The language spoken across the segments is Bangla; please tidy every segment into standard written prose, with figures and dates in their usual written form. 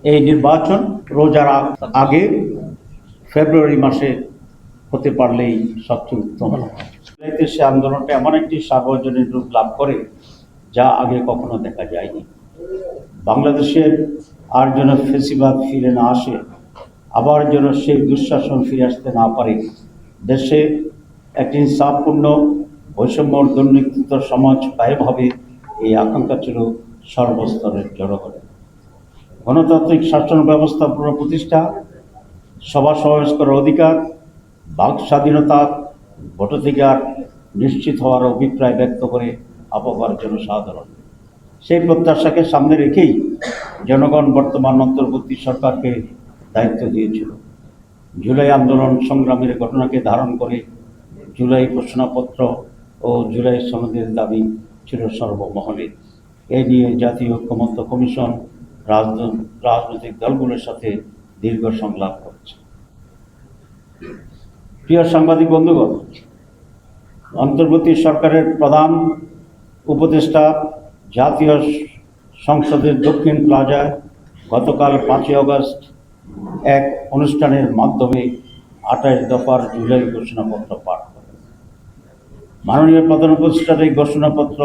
এই নির্বাচন রোজার আগে ফেব্রুয়ারি মাসে হতে পারলেই সবচেয়ে উত্তম। সে আন্দোলনটা এমন একটি সার্বজনীন রূপ লাভ করে যা আগে কখনো দেখা যায়নি। বাংলাদেশের আর যেন ফেসিবাদ ফিরে না আসে, আবার যেন সেই দুঃশাসন ফিরে আসতে না পারে, দেশে একটি ইনসাফপূর্ণ বৈষম্য দুর্নীতিত সমাজ কায়েম হবে, এই আকাঙ্ক্ষা ছিল সর্বস্তরের জনগণের। গণতান্ত্রিক শাসন ব্যবস্থা পুনঃপ্রতিষ্ঠা, সভা সমাবেশ করার অধিকার, বাক স্বাধীনতা, ভোটাধিকার নিশ্চিত হওয়ার অভিপ্রায় ব্যক্ত করে আহ্বান জনসাধারণ। সেই প্রত্যাশাকে সামনে রেখেই জনগণ বর্তমান অন্তর্বর্তী সরকারকে দায়িত্ব দিয়েছিল। জুলাই আন্দোলন সংগ্রামের ঘটনাকে ধারণ করে জুলাই ঘোষণাপত্র ও জুলাই সনদের দাবি ছিল সর্বমহলে। এ নিয়ে জাতীয় ঐক্যমত্য কমিশন রাজনৈতিক দলগুলোর সাথে দীর্ঘ সংলাপ করছে। প্রিয় সাংবাদিক বন্ধুগণ, অন্তর্বর্তী সরকারের প্রধান উপদেষ্টা জাতীয় সংসদের দক্ষিণ প্লাজায় গতকাল 5ই আগস্ট এক অনুষ্ঠানের মাধ্যমে 28 দফার জুলাই ঘোষণাপত্র পাঠ করেন। মাননীয় প্রধান উপদেষ্টার এই ঘোষণাপত্র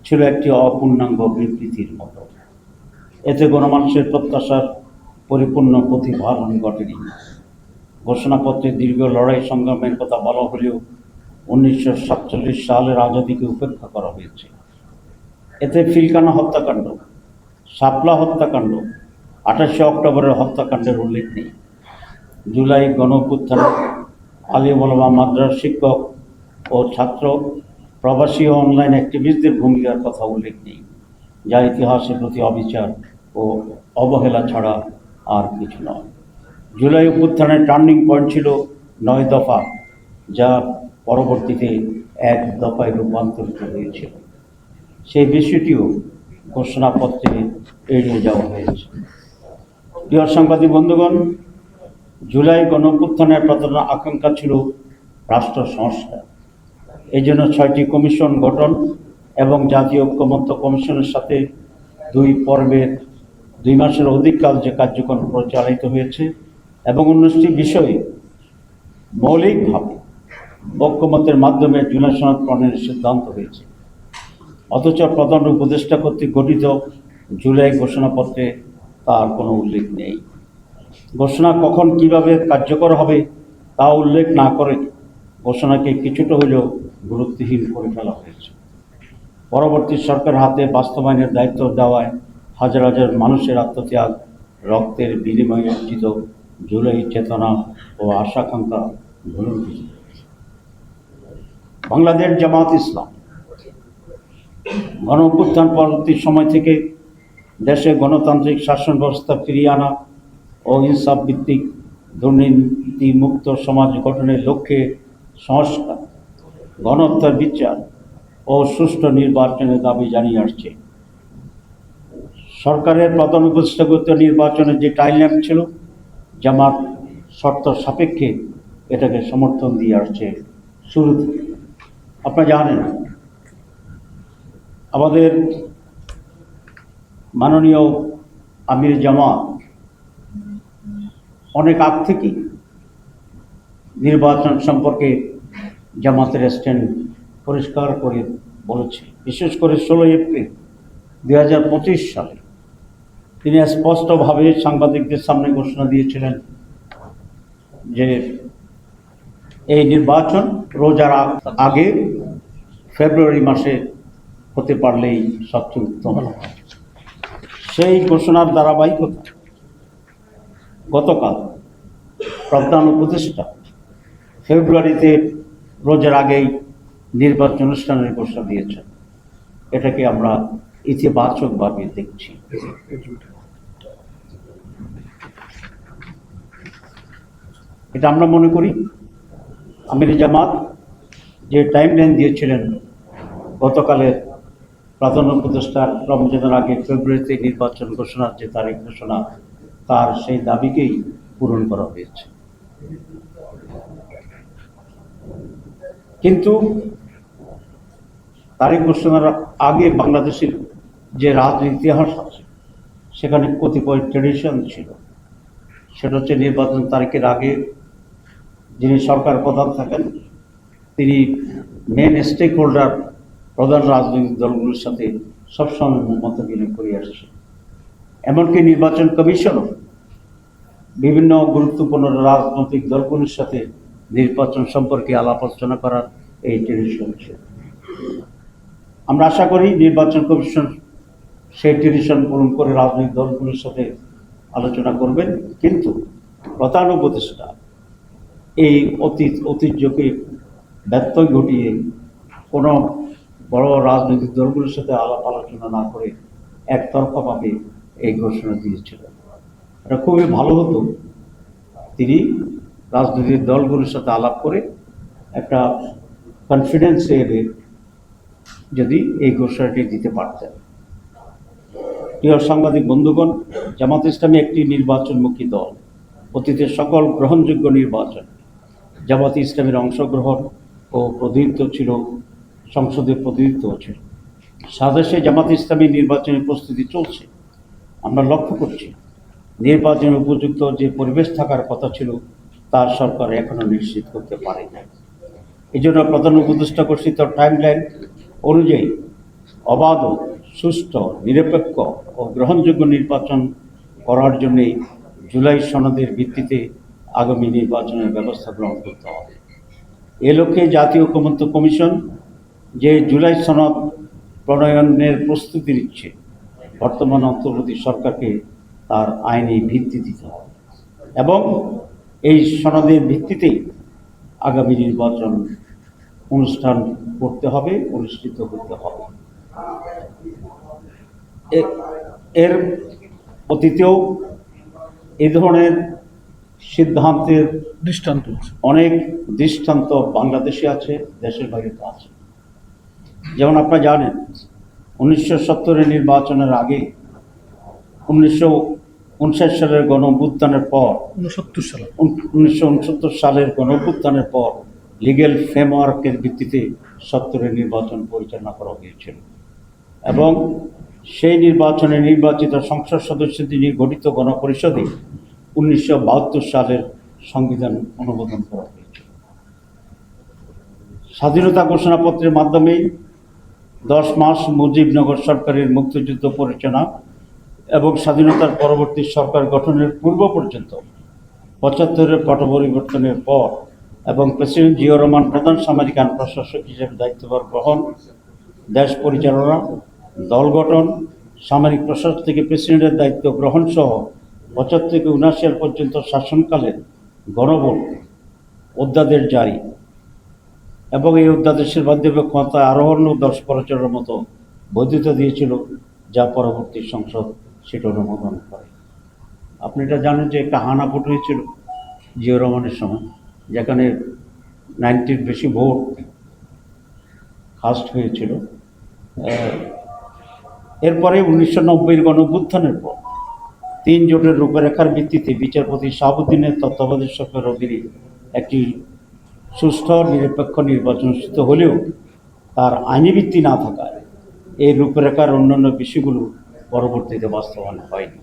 ছিল একটি অপূর্ণাঙ্গ বিবৃতির মতো। এতে গণমানুষের প্রত্যাশার পরিপূর্ণ প্রতিফলন ঘটেনি। ঘোষণাপত্রে দীর্ঘ লড়াই সংগ্রামের কথা বলা হলেও 1947 সালের আজাদিকে উপেক্ষা করা হয়েছে। এতে ফিলকানা হত্যাকাণ্ড, শাপলা হত্যাকাণ্ড, 28 অক্টোবরের হত্যাকাণ্ডের উল্লেখ নেই। জুলাই গণঅভ্যুত্থানে আলিম ওলামা, মাদ্রাস শিক্ষক ও ছাত্র, প্রবাসী ও অনলাইন অ্যাক্টিভিস্টদের ভূমিকার কথা উল্লেখ নেই, যা ইতিহাসের প্রতি অবিচার ও অবহেলা ছাড়া আর কিছু নয়। জুলাই অভ্যুত্থানের টার্নিং পয়েন্ট ছিল 9 দফা, যা পরবর্তীতে 1 দফায় রূপান্তরিত হয়েছিল। সেই বিষয়টিও ঘোষণাপত্রে এড়িয়ে যাওয়া হয়েছে। প্রিয় সাংবাদিক বন্ধুগণ, জুলাই গণঅভ্যুত্থানের প্রধান আকাঙ্ক্ষা ছিল রাষ্ট্র সংস্কার। এই জন্য 6টি কমিশন গঠন এবং জাতীয় ঐক্যমত্য কমিশনের সাথে 2 পর্বের 2 মাসের অধিককাল যে কার্যক্রম পরিচালিত হয়েছে এবং 19টি বিষয়ে মৌলিকভাবে ঐক্যমত্যের মাধ্যমে জুলাই সনদ প্রণয়নের সিদ্ধান্ত হয়েছে। অথচ প্রধান উপদেষ্টা কর্তৃক গঠিত জুলাই ঘোষণাপত্রে তার কোনো উল্লেখ নেই। ঘোষণা কখন কিভাবে কার্যকর হবে তা উল্লেখ না করে ঘোষণাকে কিছুটা হলেও গুরুত্বহীন করে ফেলা হয়েছে। পরবর্তী সরকার হাতে বাস্তবায়নের দায়িত্ব দেওয়ায় হাজার হাজার মানুষের আত্মত্যাগ, রক্তের বিনিময়ে অর্জিত জুলাই চেতনা ও আশাকাঙ্ক্ষা ভুলুণ্ঠিত। বাংলাদেশ জামাত ইসলাম গণঅভ্যুত্থান পরবর্তী সময় থেকে দেশে গণতান্ত্রিক শাসন ব্যবস্থা ফিরিয়ে আনা ও ইনসাফ ভিত্তিক দুর্নীতি মুক্ত সমাজ গঠনের লক্ষ্যে সংস্কার, গণহত্যার বিচার ও সুষ্ঠু নির্বাচনের দাবি জানিয়ে আসছে। সরকারের প্রধান উপদেষ্টাগত নির্বাচনের যে টাইমলাইন ছিল, জামাত শর্ত সাপেক্ষে এটাকে সমর্থন দিয়ে আসছে শুরু থেকে। আপনারা জানেন, আমাদের মাননীয় আমির জামাত অনেক আগ থেকেই নির্বাচন সম্পর্কে জামাতের স্ট্যান্ড পরিষ্কার করে বলেছে। বিশেষ করে 16 এপ্রিল 2025 সালে তিনি স্পষ্টভাবে সাংবাদিকদের সামনে ঘোষণা দিয়েছিলেন যে এই নির্বাচন রোজার আগে ফেব্রুয়ারি মাসে হতে পারলেই সবচেয়ে উত্তম। সেই ঘোষণার ধারাবাহিকতা গতকাল প্রধান উপদেষ্টা ফেব্রুয়ারিতে রোজার আগেই নির্বাচন অনুষ্ঠানের ঘোষণা দিয়েছেন। এটাকে আমরা ইতিবাচকভাবে দেখছি। এটা আমরা মনে করি আমির জামাত যে টাইমলাইন দিয়েছিলেন গতকালের প্রধান উপদেষ্টার রমজানের আগে ফেব্রুয়ারিতে নির্বাচন ঘোষণার যে তারিখ ঘোষণা, তার সেই দাবিকেই পূরণ করা হয়েছে। কিন্তু তারিখ ঘোষণার আগে বাংলাদেশের যে রাজনীতি ইতিহাস আছে, সেখানে কতিপয় ট্রেডিশন ছিল। সেটা হচ্ছে নির্বাচন তারিখের আগে যিনি সরকার প্রধান থাকেন তিনি মেন স্টেক হোল্ডার প্রধান রাজনৈতিক দলগুলোর সাথে সবসময় মত বিনিময় করে আসছে। এমনকি নির্বাচন কমিশনও বিভিন্ন গুরুত্বপূর্ণ রাজনৈতিক দলগুলোর সাথে নির্বাচন সম্পর্কে আলাপ আলোচনা করার এই ট্রেডিশন ছিল। আমরা আশা করি নির্বাচন কমিশন সেই ট্রেডিশন পূরণ করে রাজনৈতিক দলগুলোর সাথে আলোচনা করবেন, কিন্তু প্রধান উপদেষ্টা এই ঐতিহ্যকে ব্যত্যয় ঘটিয়ে কোনো বড় রাজনৈতিক দলগুলোর সাথে আলাপ আলোচনা না করে একতরফাভাবে এই ঘোষণা দিয়েছিলেন। এটা খুবই ভালো হতো তিনি রাজনৈতিক দলগুলোর সাথে আলাপ করে একটা কনফিডেন্স এলে যদি এই ঘোষণাটি দিতে পারতেন। প্রিয় সাংবাদিক বন্ধুগণ, জামাত ইসলামী একটি নির্বাচনমুখী দল। অতীতের সকল গ্রহণযোগ্য নির্বাচন জামাত ইসলামের অংশগ্রহণ ও প্রতিনিধিত্ব ছিল, সংসদে প্রতিনিধিত্ব ছিল। সাদেশে জামাত ইসলামী নির্বাচনের প্রস্তুতি চলছে। আমরা লক্ষ্য করছি নির্বাচনের উপযুক্ত যে পরিবেশ থাকার কথা ছিল তা সরকার এখনো নিশ্চিত করতে পারেনি। এই জন্য প্রধান উপদেষ্টা ঘোষিত টাইমলাইন অনুযায়ী অবাধ, সুষ্ঠু, নিরপেক্ষ ও গ্রহণযোগ্য নির্বাচন করার জন্যে জুলাই সনদের ভিত্তিতে আগামী নির্বাচনের ব্যবস্থা গ্রহণ করতে হবে। এ লক্ষ্যে জাতীয় ঐকমত্য কমিশন যে জুলাই সনদ প্রণয়নের প্রস্তুতি নিচ্ছে, বর্তমান অন্তর্বর্তী সরকারকে তার আইনি ভিত্তি দিতে হবে এবং এই সনদের ভিত্তিতেই আগামী নির্বাচন অনুষ্ঠান করতে হবে, অনুষ্ঠিত করতে হবে। এর অতীতেও এই ধরনের সিদ্ধান্তের অনেক দৃষ্টান্ত বাংলাদেশে আছে, দেশের বাইরে তো আছে। যেমন আপনারা জানেন 1970-এর নির্বাচনের আগে 1959 সালের গণঅভ্যুত্থানের পর 1969 সালের গণঅভ্যুত্থানের পর লিগ্যাল ফ্রেমওয়ার্কের ভিত্তিতে 70-এর নির্বাচন পরিচালনা করা হয়েছিল এবং সেই নির্বাচনে নির্বাচিত সংসদ সদস্যদের নিয়ে গঠিত গণপরিষদে 1972 সালের সংবিধান অনুমোদন করা হয়েছিল। স্বাধীনতা ঘোষণাপত্রের মাধ্যমে 10 মাস মুজিবনগর সরকারের মুক্তিযুদ্ধ পরিচালনা এবং স্বাধীনতার পরবর্তী সরকার গঠনের পূর্ব পর্যন্ত 75-এর পট পরিবর্তনের পর এবং প্রেসিডেন্ট জিয়াউর রহমান প্রধান সামরিক আইন প্রশাসক হিসেবে দায়িত্বভার গ্রহণ, দেশ পরিচালনা, দল গঠন, সামরিক প্রশাসন থেকে প্রেসিডেন্টের দায়িত্ব গ্রহণ সহ 75 থেকে 79 সাল পর্যন্ত শাসনকালের গণভোট, অধ্যাদেশ জারি এবং এই অধ্যাদেশের মাধ্যমে ক্ষমতায় আরোহণ ও দশ পরিচালনার মতো বৈধতা দিয়েছিল, যা পরবর্তী সংসদ সেটা অনুমোদন করে। আপনি এটা জানেন যে একটা হানা ভোট হয়েছিল জিয়াউর রহমানের সময়, যেখানে 90-র বেশি ভোট কাস্ট হয়েছিল। এরপরে 1990-এর গণঅভ্যুত্থানের পর 3 জোটের রূপরেখার ভিত্তিতে বিচারপতি শাহাবুদ্দিনের তত্ত্বাবধায়ক সরকারের অধীনে একটি সুষ্ঠু নিরপেক্ষ নির্বাচন অনুষ্ঠিত হলেও তার আইনি ভিত্তি না থাকায় এই রূপরেখার অন্যান্য বিষয়গুলো পরবর্তীতে বাস্তবায়ন হয়নি।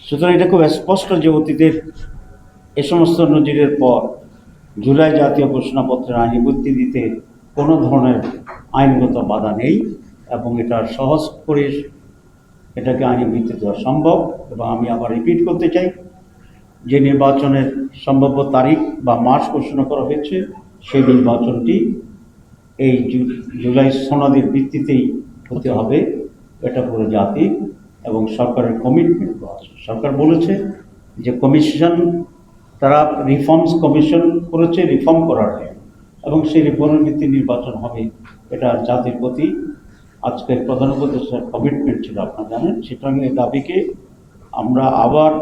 সুতরাং এটা খুব স্পষ্ট যে অতীতের এ সমস্ত নজিরের পর জুলাই জাতীয় ঘোষণাপত্রের আইনি ভিত্তি দিতে কোনো ধরনের আইনগত বাধা নেই এবং এটা সহজ করে এটাকে আইনি ভিত্তি দেওয়া সম্ভব। এবং আমি আবার রিপিট করতে চাই যে নির্বাচনের সম্ভাব্য তারিখ বা মাস ঘোষণা করা হয়েছে সেই নির্বাচনটি এই জুলাই সনদের ভিত্তিতেই হতে হবে। এটা পুরো জাতি এবং সরকারের কমিটমেন্ট আছে। সরকার বলেছে যে কমিশন তারা রিফর্মস কমিশন করেছে রিফর্ম করার জন্য এবং সেই রিফর্মের ভিত্তি নির্বাচন হবে। এটা জাতির প্রতি আজকের প্রধান উপদেষ্টার কমিটমেন্ট ছিল, আপনারা জানেন। সুতরাং এই দাবিকে আমরা আবার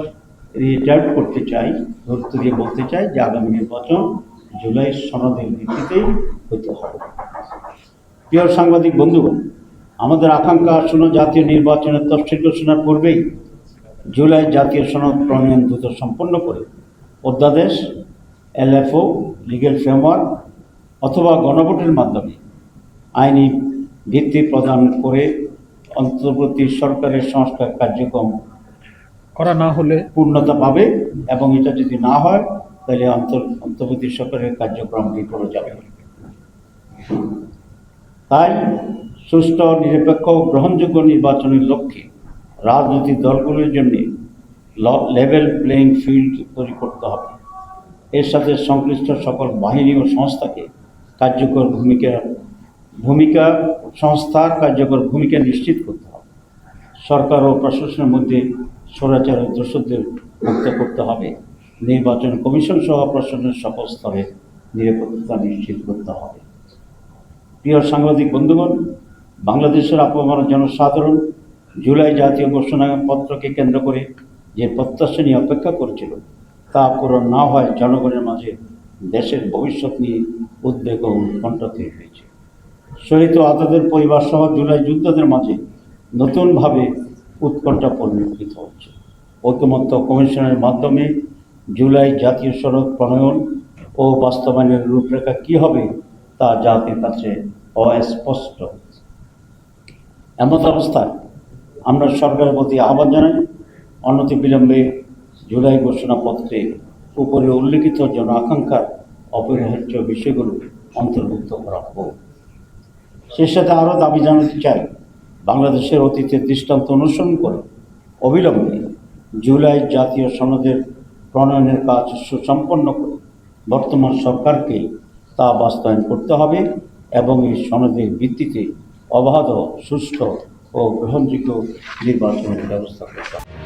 রিটার্ন করতে চাই, গুরুত্ব দিয়ে বলতে চাই যে আগামী নির্বাচন জুলাই সনদের ভিত্তিতেই হতে হবে। প্রিয় সাংবাদিক বন্ধুগণ, আমাদের আকাঙ্ক্ষা আসন্ন জাতীয় নির্বাচনের তফসিল ঘোষণার পূর্বেই জুলাই জাতীয় সনদ প্রণয়ন দ্রুত সম্পন্ন করে অধ্যাদেশ, এলএফও, লিগ্যাল ফ্রেমওয়ার্ক অথবা গণভোটের মাধ্যমে আইনি ভিত্তি প্রদান করে অন্তর্বর্তী সরকারের সংস্কার কার্যক্রম করা না হলে পূর্ণতা পাবে, এবং এটা যদি না হয় তাহলে অন্তর্বর্তী সরকারের কার্যক্রম বিফলে যাবে। তাই সুষ্ঠু, নিরপেক্ষ ও গ্রহণযোগ্য নির্বাচনের লক্ষ্যে রাজনৈতিক দলগুলোর জন্য লেভেল প্লেইং ফিল্ড তৈরি করতে হবে। এর সাথে সংশ্লিষ্ট সকল বাহিনী ও সংস্থাকে কার্যকর ভূমিকা নিশ্চিত করতে হবে। সরকার ও প্রশাসনের মধ্যে স্বৈরাচারের দোষদের মুক্ত করতে হবে। নির্বাচন কমিশন সহ প্রশাসনের সকল স্তরে নিরাপত্তা নিশ্চিত করতে হবে। প্রিয় সাংবাদিক বন্ধুগণ, বাংলাদেশের আপামর জনসাধারণ জুলাই জাতীয় ঘোষণাপত্রকে কেন্দ্র করে যে প্রত্যাশা নিয়ে অপেক্ষা করেছিল, তা পূরণ না হয় জনগণের মাঝে দেশের ভবিষ্যৎ নিয়ে উদ্বেগ ও উৎকণ্ঠা তৈরি হয়েছে। শহীদ ও আহতদের পরিবার সহ জুলাই যোদ্ধাদের মাঝে নতুনভাবে উৎকণ্ঠা পরিলক্ষিত হচ্ছে। ঐকমত্য কমিশনের মাধ্যমে জুলাই জাতীয় সনদ প্রণয়ন ও বাস্তবায়নের রূপরেখা কী হবে তা জাতির কাছে অস্পষ্ট। এমত অবস্থায় আমরা সরকারের প্রতি আহ্বান জানাই, অনতিবিলম্বে জুলাই ঘোষণাপত্রে উপরে উল্লিখিত জন আকাঙ্ক্ষার অপরিহার্য বিষয়গুলো অন্তর্ভুক্ত করা হোক। সেই সাথে আরও দাবি জানাতে চাই, বাংলাদেশের অতীতের দৃষ্টান্ত অনুসরণ করে অবিলম্বে জুলাই জাতীয় সনদের প্রণয়নের কাজ সুসম্পন্ন করে বর্তমান সরকারকে তা বাস্তবায়ন করতে হবে এবং এই সনদের ভিত্তিতে অবাধ, সুষ্ঠু ও গ্রহণযোগ্য নির্বাচনের ব্যবস্থা করতে হবে।